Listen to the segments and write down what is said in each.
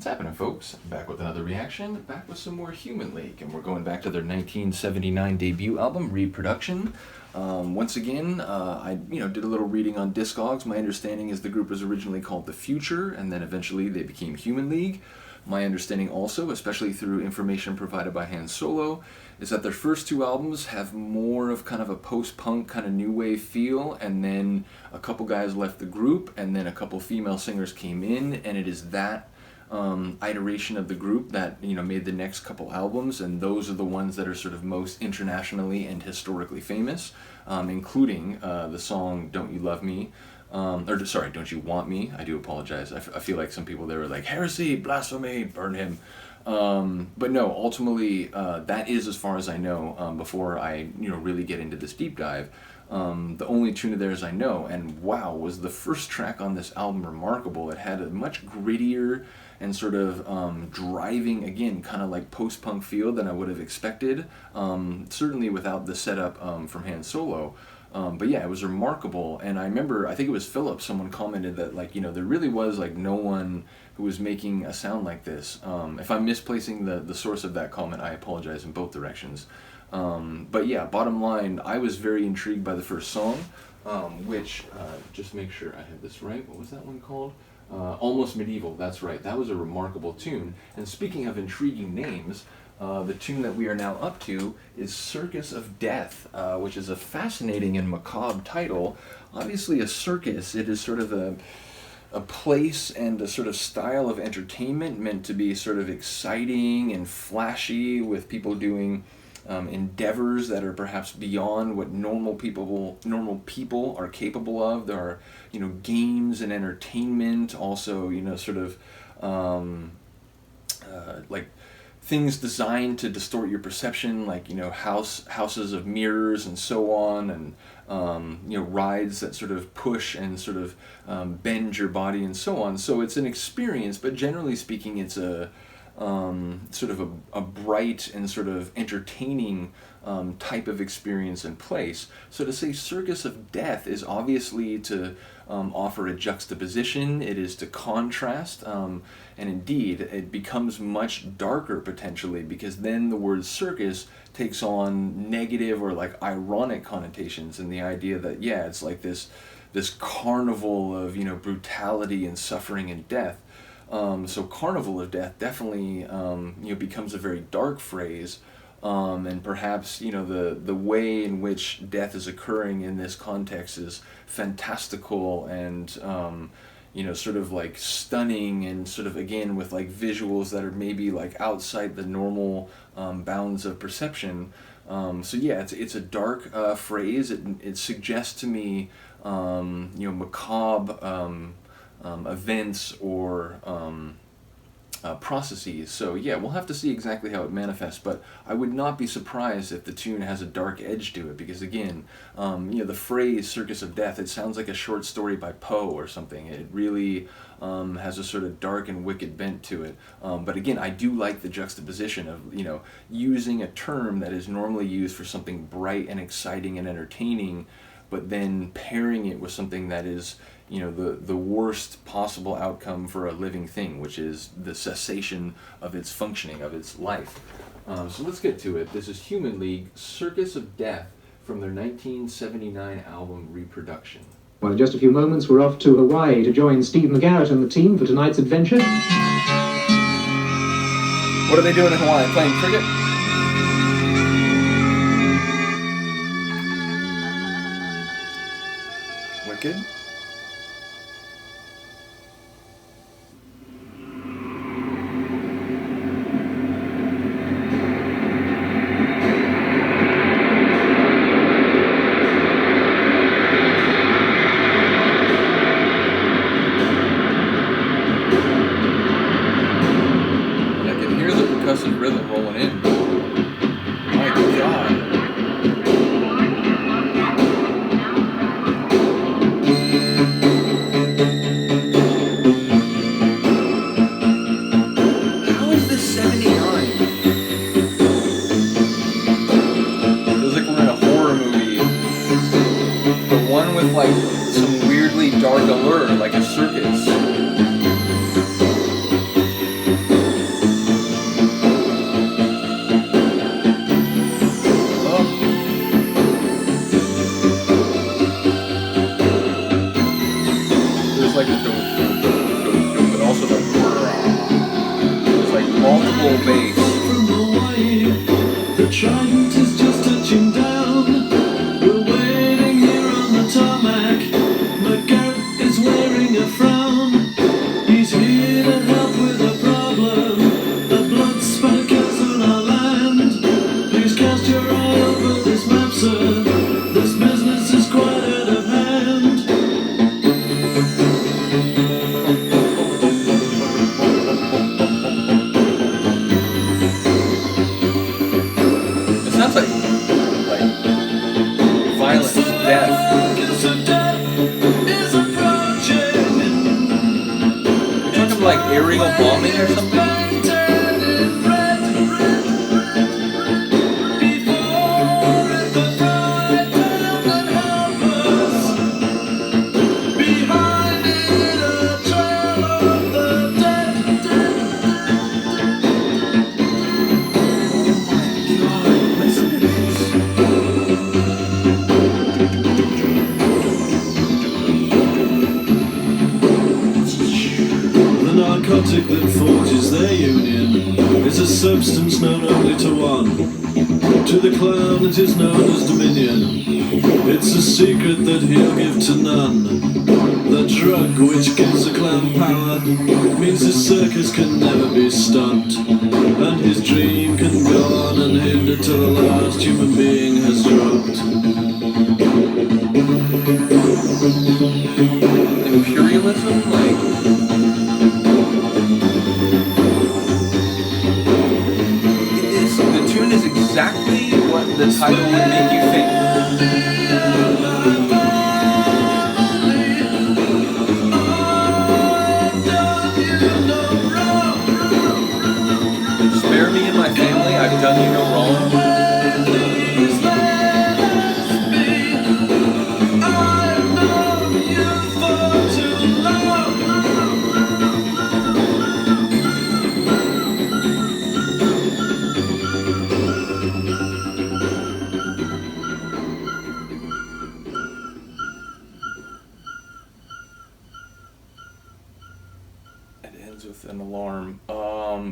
What's happening, folks? Back with another reaction, back with some more Human League, and we're going back to their 1979 debut album, Reproduction. Once again, I did a little reading on Discogs. My understanding is the group was originally called The Future, and then eventually they became Human League. My understanding also, especially through information provided by Han Solo, is that their first two albums have more of kind of a post-punk kind of new wave feel, and then a couple guys left the group, and then a couple female singers came in, and it is that iteration of the group that made the next couple albums, and those are the ones that are sort of most internationally and historically famous, including the song "Don't You Love Me," "Don't You Want Me." I do apologize. I feel like some people there were like, "Heresy, blasphemy, burn him." But no, ultimately that is as far as I know. Before I really get into this deep dive. The only tune of theirs I know, and wow, was the first track on this album remarkable. It had a much grittier and sort of driving, again, kind of like post-punk feel than I would have expected, certainly without the setup from Han Solo. But yeah, it was remarkable, and I remember, I think it was Philip, someone commented that there really was no one who was making a sound like this. If I'm misplacing the source of that comment, I apologize in both directions. But yeah, bottom line, I was very intrigued by the first song, which, just make sure I have this right, what was that one called? Almost Medieval, that's right, that was a remarkable tune. And speaking of intriguing names, the tune that we are now up to is Circus of Death, which is a fascinating and macabre title. Obviously a circus, it is sort of a place and a sort of style of entertainment meant to be sort of exciting and flashy, with people doing endeavors that are perhaps beyond what normal people are capable of. There are games and entertainment, also sort of like things designed to distort your perception, like houses of mirrors and so on, and rides that sort of push and sort of bend your body and so on. So it's an experience, but generally speaking, it's a sort of a bright and sort of entertaining type of experience and place. So to say Circus of Death is obviously to offer a juxtaposition, it is to contrast, and indeed it becomes much darker potentially, because then the word circus takes on negative or like ironic connotations, and the idea that it's like this carnival of brutality and suffering and death. So Carnival of Death definitely becomes a very dark phrase, and perhaps the way in which death is occurring in this context is fantastical and sort of like stunning, and sort of again with like visuals that are maybe like outside the normal bounds of perception. So yeah, it's a dark phrase. It suggests to me macabre events or processes. So yeah, we'll have to see exactly how it manifests, but I would not be surprised if the tune has a dark edge to it, because again, the phrase Circus of Death, it sounds like a short story by Poe or something. It really has a sort of dark and wicked bent to it. But again, I do like the juxtaposition of using a term that is normally used for something bright and exciting and entertaining, but then pairing it with something that is the worst possible outcome for a living thing, which is the cessation of its functioning, of its life. So let's get to it. This is Human League, Circus of Death, from their 1979 album Reproduction. Well, in just a few moments, we're off to Hawaii to join Steve McGarrett and the team for tonight's adventure. What are they doing in Hawaii? Playing cricket? Wicked. Rhythm rolling in. My God. How is this 79? Feels like we're in a horror movie. The one with like some weirdly dark allure, like a circus. bass. From Hawaii, the Trident is just touching down. We're waiting here on the tarmac. McGarrett is wearing a frown. He's here to help with a problem. A blood spike has on our land. Please cast your eye over this map, sir. This business is quite out of hand. It sounds like violent death. Circus of Death is approaching. You're talking like aerial bombing or something? The narcotic that forges their union is a substance known only to one. To the clown it is known as dominion. It's a secret that he'll give to none. The drug which gives the clown power means his circus can never be stopped. And his dream can go on unhindered till the last human being has dropped. Imperialism? Like... The tune is exactly what the title would make you think. Spare me and my family, I've done you no wrong. With an alarm.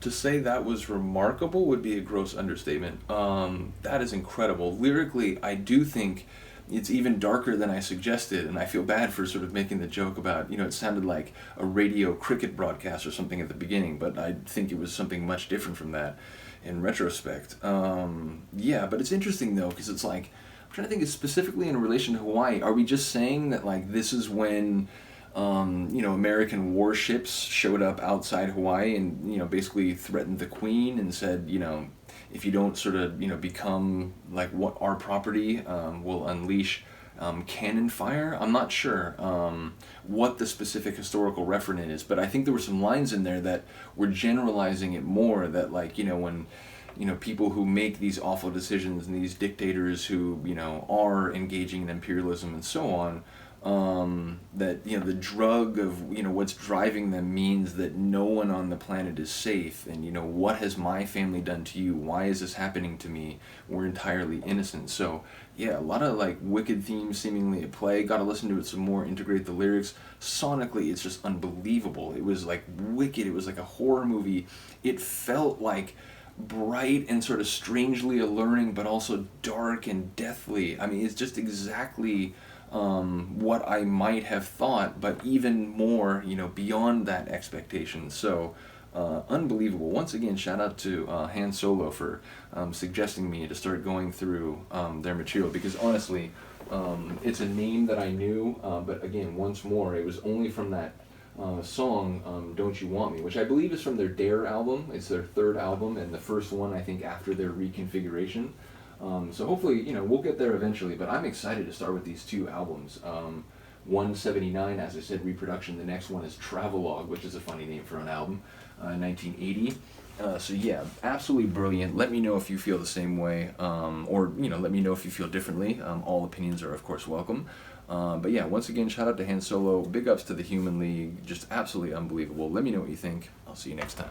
To say that was remarkable would be a gross understatement. That is incredible. Lyrically, I do think it's even darker than I suggested, and I feel bad for sort of making the joke about, it sounded like a radio cricket broadcast or something at the beginning, but I think it was something much different from that in retrospect. Yeah, but it's interesting though, because it's like, I'm trying to think specifically in relation to Hawaii. Are we just saying that like this is when American warships showed up outside Hawaii and, basically threatened the Queen and said, if you don't sort of, become like what our property, will unleash cannon fire? I'm not sure what the specific historical referent is, but I think there were some lines in there that were generalizing it more, that like, when people who make these awful decisions and these dictators who, are engaging in imperialism and so on, that the drug of what's driving them means that no one on the planet is safe, and what has my family done to you, why is this happening to me, we're entirely innocent. So yeah, a lot of like wicked themes seemingly at play. Gotta listen to it some more, integrate the lyrics. Sonically it's just unbelievable. It was like wicked, it was like a horror movie. It felt like bright and sort of strangely alluring, but also dark and deathly. I mean, it's just exactly what I might have thought, but even more, beyond that expectation. So, unbelievable. Once again, shout out to Han Solo for suggesting me to start going through their material, because honestly, it's a name that I knew, but again, once more, it was only from that song, Don't You Want Me, which I believe is from their Dare album. It's their third album, and the first one, I think, after their reconfiguration. So hopefully, we'll get there eventually, but I'm excited to start with these two albums. 179, as I said, Reproduction. The next one is Travelogue, which is a funny name for an album, 1980. So yeah, absolutely brilliant. Let me know if you feel the same way, or, let me know if you feel differently. All opinions are, of course, welcome. But yeah, once again, shout out to Han Solo. Big ups to the Human League. Just absolutely unbelievable. Let me know what you think. I'll see you next time.